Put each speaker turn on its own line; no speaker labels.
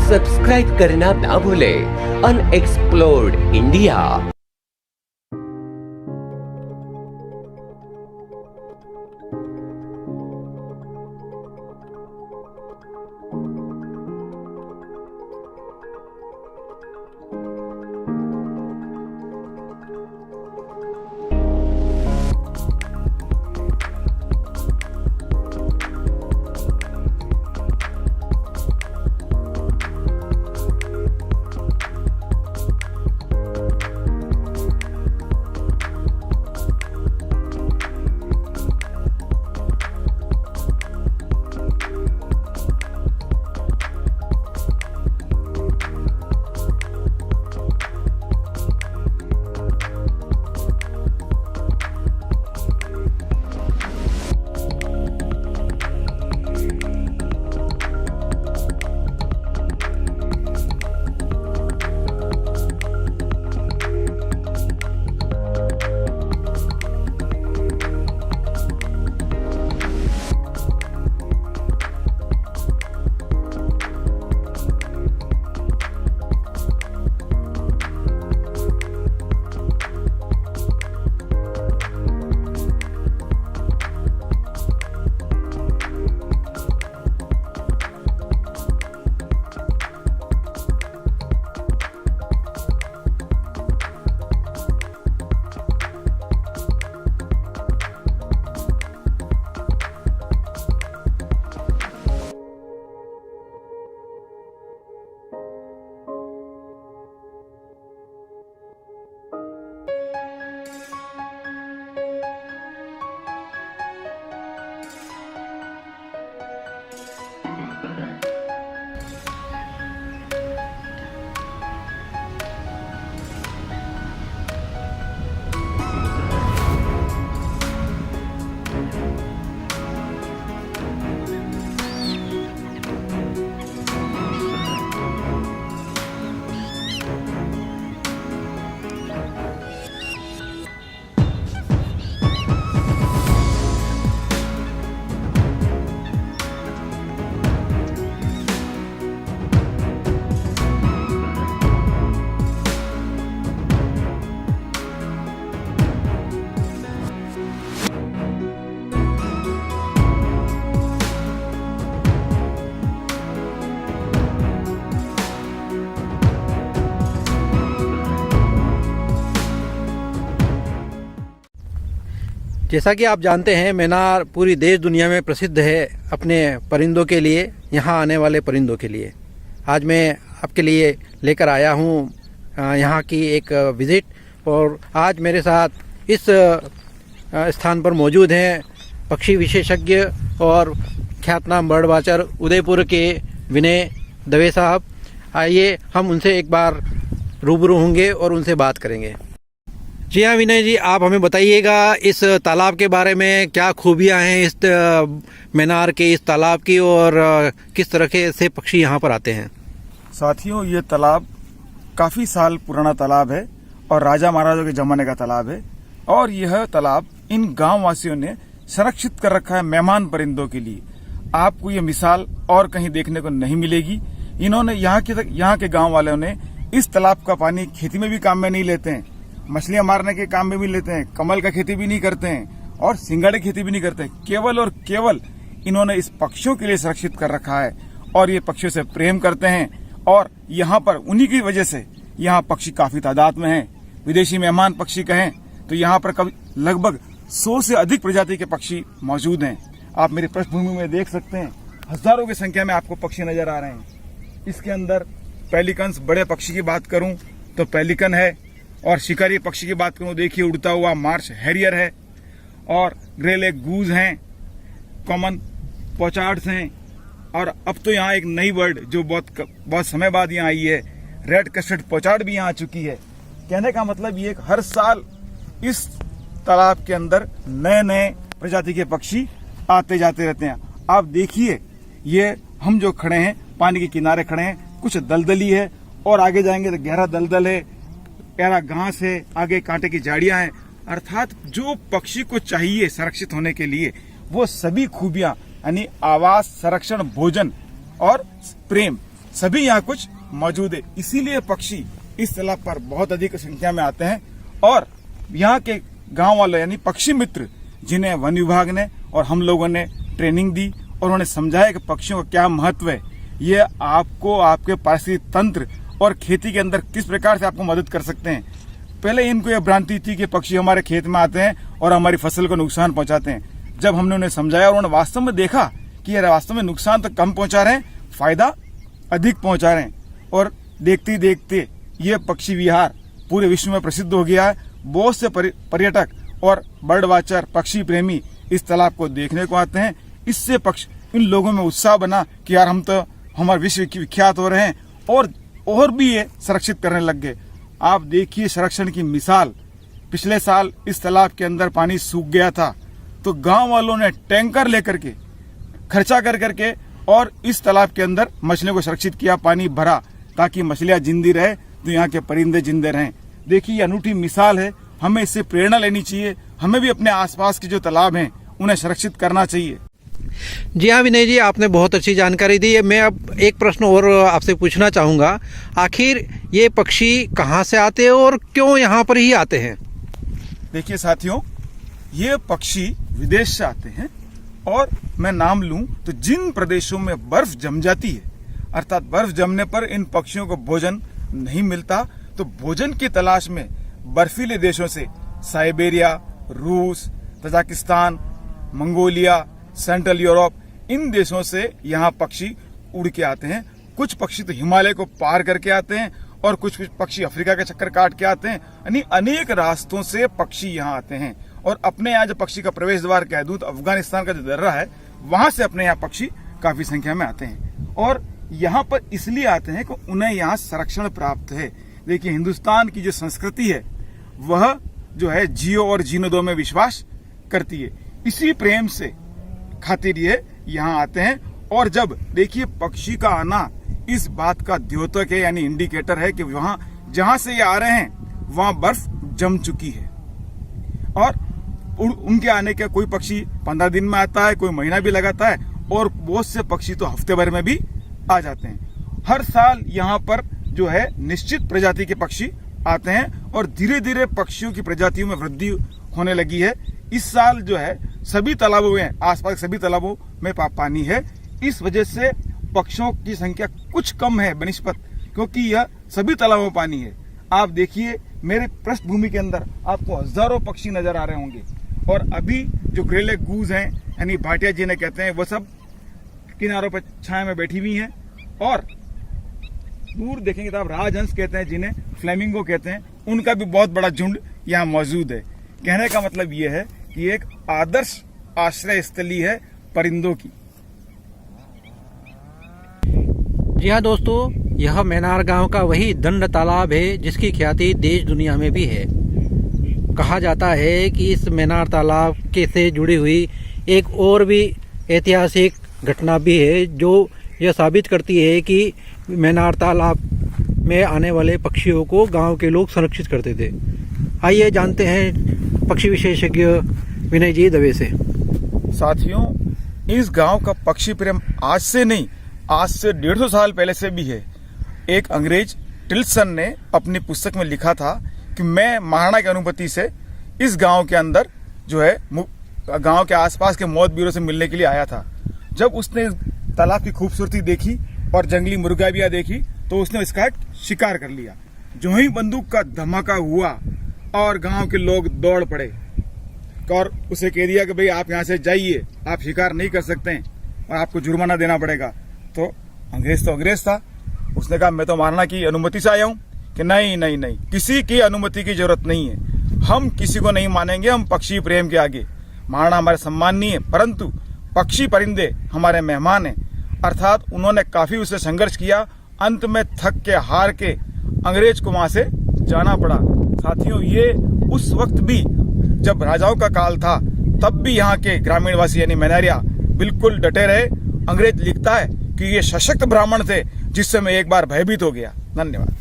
Subscribe करना ना भूलें अनएक्सप्लोर्ड इंडिया।
जैसा कि आप जानते हैं, मैनार पूरी देश दुनिया में प्रसिद्ध है अपने परिंदों के लिए, यहाँ आने वाले परिंदों के लिए। आज मैं आपके लिए लेकर आया हूँ यहाँ की एक विज़िट, और आज मेरे साथ इस स्थान पर मौजूद हैं पक्षी विशेषज्ञ और ख्यातनाम बर्ड वाचर उदयपुर के विनय दवे साहब। आइए हम उनसे एक बार रूबरू होंगे और उनसे बात करेंगे। जी हाँ विनय जी, आप हमें बताइएगा इस तालाब के बारे में, क्या खूबियाँ हैं इस मैनार के इस तालाब की, और किस तरह के से पक्षी यहाँ पर आते हैं।
साथियों, ये तालाब काफी साल पुराना तालाब है और राजा महाराजों के जमाने का तालाब है, और यह तालाब इन गांव वासियों ने संरक्षित कर रखा है मेहमान परिंदों के लिए। आपको ये मिसाल और कहीं देखने को नहीं मिलेगी। इन्होंने यहाँ के गांव वालों ने इस तालाब का पानी खेती में भी काम में नहीं लेते हैं, मछलियां मारने के काम में भी लेते हैं, कमल का खेती भी नहीं करते हैं और सिंगाड़े खेती भी नहीं करते हैं। केवल और केवल इन्होंने इस पक्षियों के लिए संरक्षित कर रखा है, और ये पक्षियों से प्रेम करते हैं। और यहाँ पर उन्हीं की वजह से यहाँ पक्षी काफी तादाद में हैं। विदेशी मेहमान पक्षी कहें तो यहाँ पर लगभग 100 से अधिक प्रजाति के पक्षी मौजूद हैं। आप मेरी पृष्ठभूमि में देख सकते हैं, हजारों की संख्या में आपको पक्षी नजर आ रहे हैं। इसके अंदर पेलिकन्स, बड़े पक्षी की बात करूं तो पेलिकन है, और शिकारी पक्षी की बात करूं, देखिए उड़ता हुआ मार्श हैरियर है, और ग्रे लेग गूज हैं, कॉमन पोचार्ड्स हैं, और अब तो यहाँ एक नई बर्ड जो बहुत समय बाद यहाँ आई है, रेड कस्टर्ड पोचार्ड भी यहाँ आ चुकी है। कहने का मतलब ये हर साल इस तालाब के अंदर नए नए प्रजाति के पक्षी आते जाते रहते हैं। आप देखिए, ये हम जो खड़े हैं पानी के किनारे खड़े हैं, कुछ दलदली है और आगे जाएंगे तो गहरा दलदल है, गहरा घास है, आगे कांटे की झाड़ियां हैं। अर्थात जो पक्षी को चाहिए संरक्षित होने के लिए वो सभी खूबियां यानी आवास, संरक्षण, भोजन और प्रेम सभी यहाँ कुछ मौजूद है। इसीलिए पक्षी इस तालाब पर बहुत अधिक संख्या में आते हैं और यहाँ के गांव वालों यानी पक्षी मित्र जिन्हें वन विभाग ने और हम लोगों ने ट्रेनिंग दी और उन्होंने समझाया कि पक्षियों का क्या महत्व है, ये आपको आपके पारिस्थितिक तंत्र और खेती के अंदर किस प्रकार से आपको मदद कर सकते हैं। पहले इनको यह भ्रांति थी कि पक्षी हमारे खेत में आते हैं और हमारी फसल को नुकसान पहुंचाते हैं। जब हमने उन्हें समझाया और उन्होंने वास्तव में देखा कि ये वास्तव में नुकसान तो कम पहुंचा रहे हैं, फायदा अधिक पहुंचा रहे हैं, और देखते ही देखते ये पक्षी विहार पूरे विश्व में प्रसिद्ध हो गया है। बहुत से पर्यटक और बर्ड वॉचर पक्षी प्रेमी इस तालाब को देखने को आते हैं। इससे इन लोगों में उत्साह बना कि यार हम तो हमारे विश्व की विख्यात हो रहे हैं और भी ये संरक्षित करने लग गए। आप देखिए संरक्षण की मिसाल। पिछले साल इस तालाब के अंदर पानी सूख गया था तो गांव वालों ने टैंकर लेकर के खर्चा कर करके और इस तालाब के अंदर मछलियों को सुरक्षित किया, पानी भरा ताकि मछलियां जिंदी रहे तो यहाँ के परिंदे जिंदे रहें। देखिए ये अनूठी मिसाल है, हमें इससे प्रेरणा लेनी चाहिए। हमें भी अपने आसपास के जो तालाब हैं उन्हें सुरक्षित करना चाहिए।
जी हाँ विनय जी, आपने बहुत अच्छी जानकारी दी है। मैं अब एक प्रश्न और आपसे पूछना चाहूँगा, आखिर ये पक्षी कहाँ से आते हैं और क्यों यहाँ पर ही आते हैं?
देखिए साथियों, ये पक्षी विदेश से आते हैं और मैं नाम लूं तो जिन प्रदेशों में बर्फ जम जाती है, अर्थात बर्फ जमने पर इन पक्षियों को भोजन नहीं मिलता, तो भोजन की तलाश में बर्फीले देशों से साइबेरिया, रूस, तजाकिस्तान, मंगोलिया, सेंट्रल यूरोप, इन देशों से यहाँ पक्षी उड़ के आते हैं। कुछ पक्षी तो हिमालय को पार करके आते हैं और कुछ पक्षी अफ्रीका के चक्कर काट के आते हैं। यानी अनेक रास्तों से पक्षी यहाँ आते हैं और अपने यहाँ जो पक्षी का प्रवेश द्वार कह दूं तो अफगानिस्तान का जो दर्रा है वहां से अपने यहाँ पक्षी काफी संख्या में आते हैं और यहाँ पर इसलिए आते हैं कि उन्हें यहाँ संरक्षण प्राप्त है। देखिए हिंदुस्तान की जो संस्कृति है वह जो है जियो और जीने दो में विश्वास करती है। इसी प्रेम से खातिर ये यहाँ आते हैं और जब देखिए पक्षी का आना इस बात का द्योतक है यानी इंडिकेटर है कि वहां जहां से ये आ रहे हैं वहां बर्फ जम चुकी है और उनके आने के कोई पक्षी 15 दिन में आता है, कोई महीना भी लगाता है और बहुत से पक्षी तो हफ्ते भर में भी आ जाते हैं। हर साल यहाँ पर जो है निश्चित प्रजाति के पक्षी आते हैं और धीरे धीरे पक्षियों की प्रजातियों में वृद्धि होने लगी है। इस साल जो है सभी तालाबों में, आसपास सभी तालाबों में पानी है। इस वजह से पक्षियों की संख्या कुछ कम है बनिस्पत, क्योंकि यह सभी तालाबों में पानी है। आप देखिए मेरे पृष्ठभूमि के अंदर आपको हजारों पक्षी नजर आ रहे होंगे और अभी जो ग्रे लेग गूज हैं यानी भाटिया जिन्हें कहते हैं वो सब किनारों पर छाया में बैठी हुई हैं और दूर देखेंगे तो आप राजहंस कहते हैं जिन्हें फ्लेमिंगो कहते हैं, उनका भी बहुत बड़ा झुंड यहाँ मौजूद है। कहने का मतलब ये है कि एक आदर्श आश्रय स्थली है परिंदों की।
जी हाँ दोस्तों, यह मैनार गांव का वही दंड तालाब है जिसकी ख्याति देश दुनिया में भी है। कहा जाता है कि इस मैनार तालाब के से जुड़ी हुई एक और भी ऐतिहासिक घटना भी है जो यह साबित करती है कि मैनार तालाब में आने वाले पक्षियों को गांव के लोग संरक्षित करते थे। आइए जानते हैं पक्षी विशेषज्ञ विनय जी दवे से।
साथियों, इस गांव का पक्षी प्रेम आज से नहीं, आज से 150 साल पहले से भी है। एक अंग्रेज टिल्सन ने अपनी पुस्तक में लिखा था कि मैं महाराणा की अनुमति से इस गांव के अंदर जो है गांव के आसपास के मौत ब्यूरो से मिलने के लिए आया था। जब उसने तालाब की खूबसूरती देखी और जंगली मुर्गाबियां देखी तो उसने इसका शिकार कर लिया। जो ही बंदूक का धमाका हुआ और गांव के लोग दौड़ पड़े और उसे कह दिया कि भाई आप यहाँ से जाइए, आप शिकार नहीं कर सकते हैं और आपको जुर्माना देना पड़ेगा। तो अंग्रेज था, उसने कहा मैं तो महाराणा की अनुमति से आया हूँ कि नहीं नहीं नहीं, किसी की अनुमति की जरूरत नहीं है, हम किसी को नहीं मानेंगे, हम पक्षी प्रेम के आगे। महाराणा हमारे सम्माननीय है परंतु पक्षी परिंदे हमारे मेहमान हैं। अर्थात उन्होंने काफी उससे संघर्ष किया, अंत में थक के हार के अंग्रेज को वहां से जाना पड़ा। साथियों, ये उस वक्त भी जब राजाओं का काल था तब भी यहाँ के ग्रामीणवासी यानी मैनारिया बिल्कुल डटे रहे। अंग्रेज लिखता है कि ये सशक्त ब्राह्मण थे जिससे मैं एक बार भयभीत हो गया। धन्यवाद।